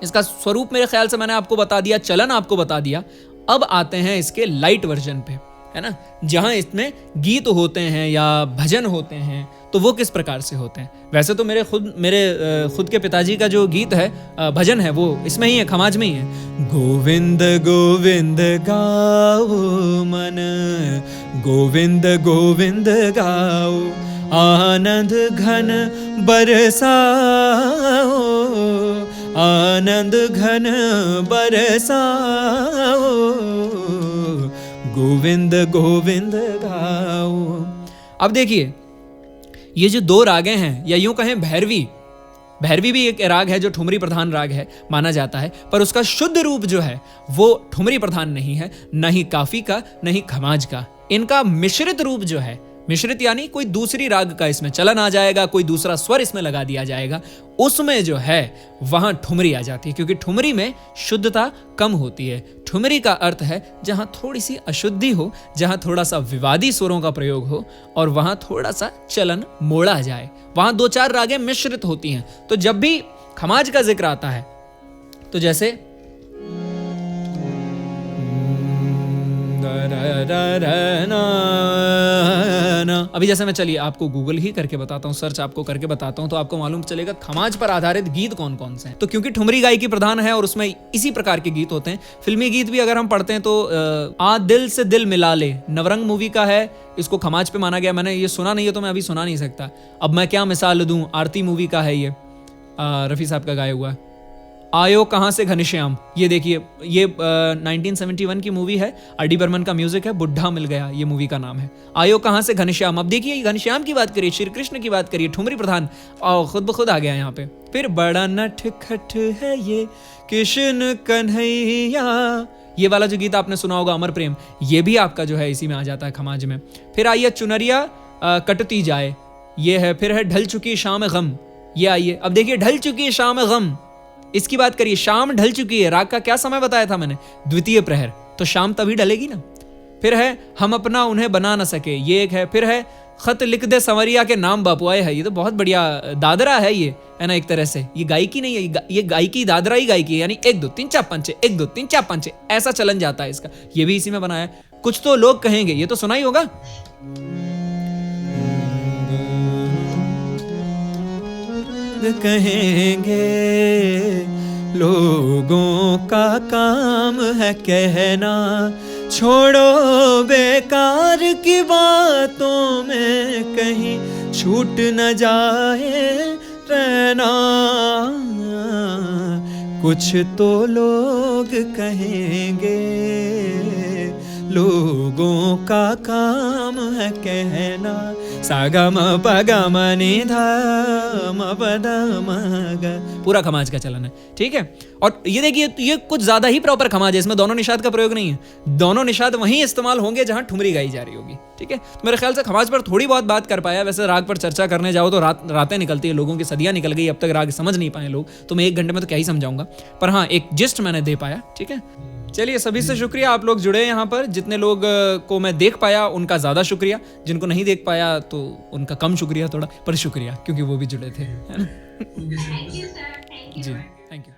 इसका स्वरूप मेरे ख्याल से मैंने आपको बता दिया, चलन आपको बता दिया। अब आते हैं इसके लाइट वर्जन पे, है ना, जहां इसमें गीत होते हैं या भजन होते हैं तो वो किस प्रकार से होते हैं। वैसे तो मेरे खुद के पिताजी का जो गीत है, भजन है, वो इसमें ही है, खमाज में ही है। गोविंद गोविंद गाओ मन, गोविंद गोविंद गाओ, आनंद घन बरसाओ, आनंद घन बरसाओ, गोविंद गोविंद गाओ। अब देखिए, ये जो दो रागें हैं, या यूं कहें भैरवी, भैरवी भी एक राग है जो ठुमरी प्रधान राग है माना जाता है, पर उसका शुद्ध रूप जो है वो ठुमरी प्रधान नहीं है, न ही काफी का, न ही खमाज का। इनका मिश्रित रूप जो है, मिश्रित यानी कोई दूसरी राग का इसमें चलन आ जाएगा, कोई दूसरा स्वर इसमें लगा दिया जाएगा, उसमें जो है वहां ठुमरी आ जाती है, क्योंकि ठुमरी में शुद्धता कम होती है। ठुमरी का अर्थ है जहां थोड़ी सी अशुद्धि हो, जहां थोड़ा सा विवादी स्वरों का प्रयोग हो और वहां थोड़ा सा चलन मोड़ा जाए, वहां दो चार रागें मिश्रित होती हैं। तो जब भी खमाज का जिक्र आता है तो जैसे अभी जैसे मैं, चलिए आपको गूगल ही करके बताता हूँ, सर्च आपको करके बताता हूँ, तो आपको मालूम चलेगा खमाज पर आधारित गीत कौन कौन से हैं। तो क्योंकि ठुमरी गायकी प्रधान है और उसमें इसी प्रकार के गीत होते हैं। फिल्मी गीत भी अगर हम पढ़ते हैं तो आ दिल से दिल मिला ले, नवरंग मूवी का है, इसको खमाज पे माना गया। मैंने ये सुना नहीं है तो मैं अभी सुना नहीं सकता। अब मैं क्या मिसाल दूं, आरती मूवी का है ये, रफी साहब का गाया हुआ। आयो कहां से घनश्याम, ये देखिए, ये 1971 की मूवी है, आर.डी. बर्मन का म्यूजिक है, बुढ़ा मिल गया ये मूवी का नाम है। आयो कहां से घनश्याम। अब देखिए, घनश्याम की बात करिए, श्री कृष्ण की बात करिए, ठुमरी प्रधान खुद ब खुद आ गया यहाँ पे। फिर बड़ा नटखट है ये कृष्ण कन्हैया, ये वाला जो गीत आपने सुना होगा, अमर प्रेम, ये भी आपका जो है इसी में आ जाता है, खमाज में। फिर आइए चुनरिया कटती जाए, ये है। फिर है ढल चुकी शाम गम, ये आइए। अब देखिए, ढल चुकी शाम गम, इसकी बात करिए, शाम ढल चुकी है। राग का क्या समय बताया था मैंने, द्वितीय प्रहर, तो शाम तभी ढलेगी ना। फिर है हम अपना उन्हें बना न सके, ये एक है। फिर है खत लिख दे संवरिया के नाम बापू आए है, ये तो बहुत बढ़िया दादरा है ये, है ना, एक तरह से। ये गायकी नहीं है, ये गायकी दादरा ही गायकी है, यानी 1 2 3 4 5 6, 1 2 3 4 5 6, ऐसा चलन जाता है इसका। ये भी इसी में बनाया है। कुछ तो लोग कहेंगे, ये तो सुना ही होगा। कहेंगे लोगों का काम है कहना, छोड़ो बेकार की बातों में कहीं छूट न जाए रहना। कुछ तो लोग कहेंगे, लोगों का काम है कहना। सागा म पगा म नि धा म पदा म ग, पूरा खमाज का चलन है, ठीक है। और ये देखिए, ये कुछ ज्यादा ही प्रॉपर खमाज है, इसमें दोनों निषाद का प्रयोग नहीं है। दोनों निषाद वहीं इस्तेमाल होंगे जहां ठुमरी गाई जा रही होगी, ठीक है। तो मेरे ख्याल से खमाज पर थोड़ी बहुत बात कर पाया। वैसे राग पर चर्चा करने जाओ तो रातें निकलती है, लोगों की सदियां निकल गई, अब तक राग समझ नहीं पाए लोग, तो मैं 1 घंटे में तो क्या ही समझाऊंगा, पर हाँ एक जिस्ट मैंने दे पाया, ठीक है। चलिए, सभी से शुक्रिया, आप लोग जुड़े यहाँ पर। जितने लोग को मैं देख पाया उनका ज़्यादा शुक्रिया, जिनको नहीं देख पाया तो उनका कम शुक्रिया थोड़ा, पर शुक्रिया क्योंकि वो भी जुड़े थे, है ना। Thank you sir, thank you. जी, थैंक यू।